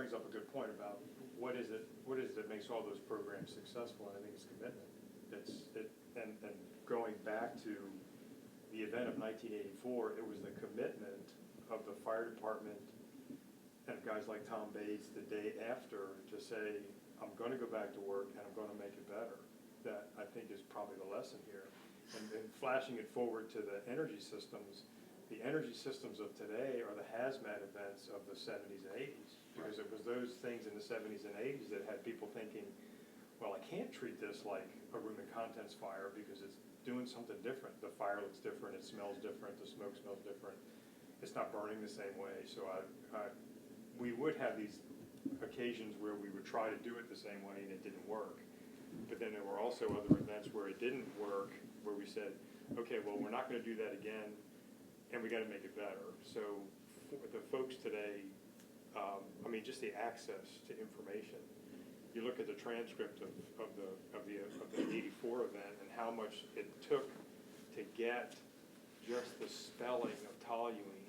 brings up a good point about what is it that makes all those programs successful, and I think it's commitment. And going back to the event of 1984, it was the commitment of the fire department and guys like Tom Bates the day after to say, I'm going to go back to work and I'm going to make it better. That I think is probably the lesson here. And flashing it forward to the energy systems of today are the hazmat events of the 70s and 80s, because it was those things in the 70s and 80s that had people thinking, well, I can't treat this like a room and contents fire because it's doing something different. The fire looks different, it smells different, the smoke smells different. It's not burning the same way. So we would have these occasions where we would try to do it the same way and it didn't work. But then there were also other events where it didn't work, where we said, okay, well, we're not going to do that again, and we got to make it better. So for the folks today, I mean, just the access to information. You look at the transcript of the 84 event and how much it took to get just the spelling of toluene.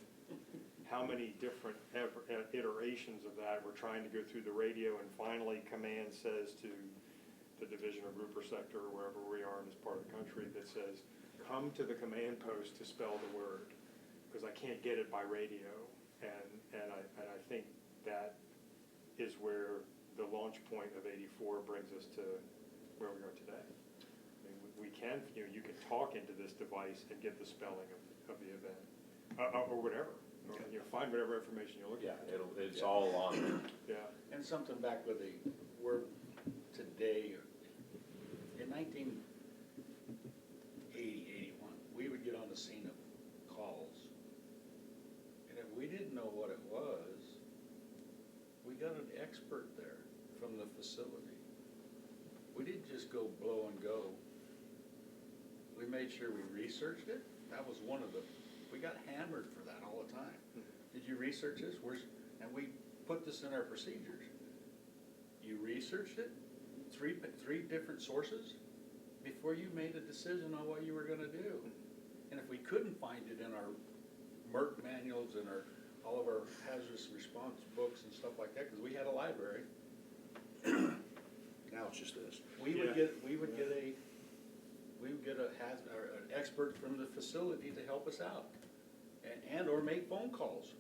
How many different iterations of that we're trying to go through the radio, and finally command says to the division or group or sector or wherever we are in this part of the country that says, come to the command post to spell the word, because I can't get it by radio. And I think that is where the launch point of 84 brings us to where we are today. I mean, we can, you can talk into this device and get the spelling of the event, or whatever. Okay. Find whatever information you're looking for. Yeah, it's all on there. Yeah. And something back with the word today, in 1980, 81, we would get on the scene of calls. And if we didn't know what it was, we got an expert there from the facility. We didn't just go blow and go. We made sure we researched it. That was one of the, we got hammered for that all the time. Did you research this? And we put this in our procedures. You researched it, three different sources, before you made a decision on what you were going to do. And if we couldn't find it in our MERC manuals and all of our hazardous response books and stuff like that, because we had a library. Now it's just this. We would get an expert from the facility to help us out, and or make phone calls.